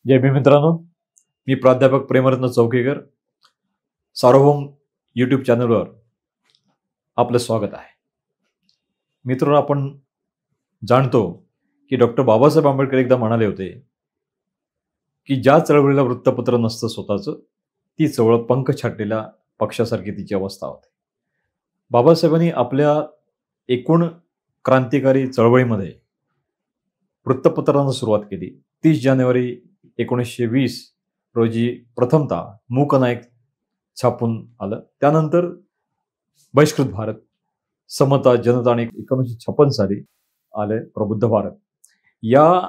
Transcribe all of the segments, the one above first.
जय भीम मित्रांनो, मी प्राध्यापक प्रेमरत्न चौकेकर. सार्वभौम यूट्यूब चॅनलवर आपलं स्वागत आहे. मित्रांनो, आपण जाणतो की डॉक्टर बाबासाहेब आंबेडकर एकदा म्हणाले होते की ज्या चळवळीला वृत्तपत्र नसतं स्वतःचं, ती चळवळ पंख छाटलेल्या पक्षासारखी तिची अवस्था होते. बाबासाहेबांनी आपल्या एकूण क्रांतिकारी चळवळीमध्ये वृत्तपत्रांना सुरुवात केली. 30 जानेवारी 1920 रोजी प्रथमतः मूकनायक छापून आलं. त्यानंतर बहिष्कृत भारत, समता, जनता आणि 1956 साली आले प्रबुद्ध भारत. या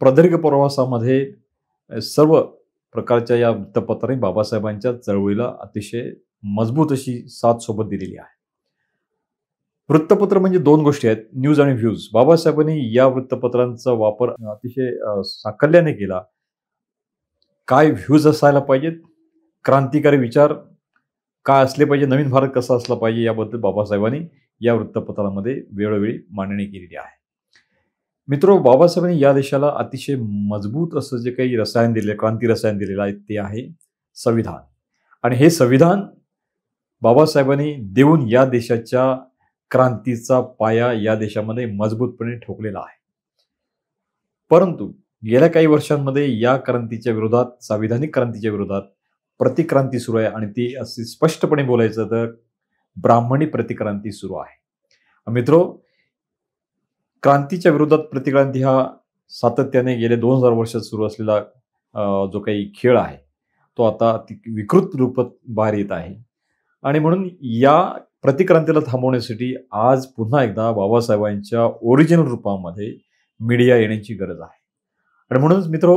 प्रदीर्घ प्रवासामध्ये सर्व प्रकारच्या या वृत्तपत्रांनी बाबासाहेबांच्या चळवळीला अतिशय मजबूत अशी साथ सोबत दिलेली आहे. वृत्तपत्र म्हणजे दोन गोष्टी आहेत, न्यूज आणि व्ह्यूज. बाबासाहेबांनी या वृत्तपत्रांचा वापर अतिशय साकल्याने केला. काय व्ह्यूज असायला पाहिजेत, क्रांतिकारी विचार काय असले पाहिजे, नवीन भारत कसा असला पाहिजे, याबद्दल बाबासाहेबांनी या वृत्तपत्रामध्ये वेळोवेळी मांडणी केलेली आहे. मित्रो, बाबासाहेबांनी या देशाला अतिशय मजबूत असं जे काही रसायन दिले, क्रांती रसायन दिलेलं आहे, ते आहे संविधान. आणि हे संविधान बाबासाहेबांनी देऊन या देशाच्या क्रांतीचा पाया या देशामध्ये मजबूतपणे ठोकलेला आहे. परंतु गेल्या काही वर्षांमध्ये या क्रांतीच्या विरोधात, संविधानिक क्रांतीच्या विरोधात प्रतिक्रांती सुरू आहे. आणि ती अशी स्पष्टपणे बोलायचं तर ब्राह्मणी प्रतिक्रांती सुरू आहे. मित्रो, क्रांतीच्या विरोधात प्रतिक्रांती हा सातत्याने गेले 2000 वर्षात सुरू असलेला जो काही खेळ आहे, तो आता विकृत रूपात बाहेर येत आहे. आणि म्हणून या प्रतिक्रांतीला थांबवण्यासाठी आज पुन्हा एकदा बाबासाहेबांच्या ओरिजिनल रूपामध्ये मीडिया येण्याची गरज आहे. आणि म्हणूनच मित्रो,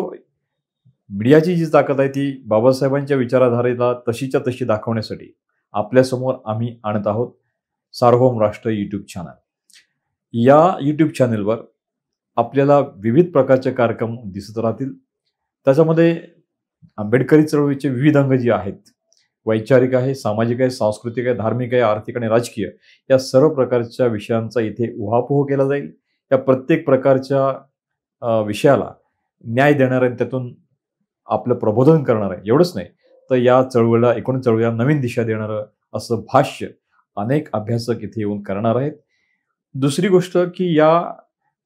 मीडियाची जी ताकद आहे ती बाबासाहेबांच्या विचारधारेला तशीच्या तशी दाखवण्यासाठी आपल्यासमोर आम्ही आणत आहोत सार्वभौम राष्ट्र यूट्यूब चॅनल. या यूट्यूब चॅनलवर आपल्याला विविध प्रकारचे कार्यक्रम दिसत राहतील. त्याच्यामध्ये आंबेडकरी चळवळीचे विविध अंग जे आहेत, वैचारिक आहे, सामाजिक आहे, सांस्कृतिक आहे, धार्मिक आहे, आर्थिक आणि राजकीय, या सर्व प्रकारच्या विषयांचा इथे उहापोह केला जाईल. या प्रत्येक प्रकारच्या विषयाला न्याय देणार आहे, त्यातून आपलं प्रबोधन करणार आहे. एवढंच नाही तर या चळवळीला, एकूण चळवळीला नवीन दिशा देणारं असं भाष्य अनेक अभ्यासक इथे येऊन करणार आहेत. दुसरी गोष्ट की या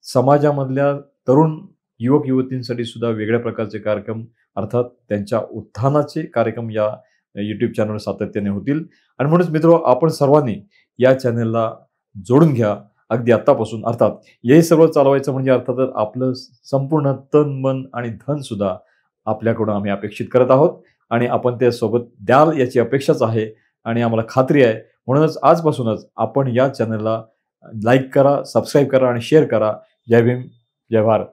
समाजामधल्या तरुण युवक युवतींसाठी सुद्धा वेगळ्या प्रकारचे कार्यक्रम, अर्थात त्यांच्या उत्थानाचे कार्यक्रम या यूट्यूब चॅनलवर सातत्याने होतील. आणि म्हणूनच मित्रो, आपण सर्वांनी या चॅनलला जोडून घ्या अगदी आत्तापासून. अर्थात हे सर्व चालवायचं म्हणजे अर्थातच आपलं संपूर्ण तन, मन आणि धन सुद्धा आपल्याकडून आम्ही अपेक्षित करत आहोत. आणि आपण त्यासोबत द्याल याची अपेक्षाच आहे आणि आम्हाला खात्री आहे. म्हणूनच आजपासूनच आपण या चॅनलला लाईक करा, सबस्क्राईब करा आणि शेअर करा. जय भीम, जय भारत.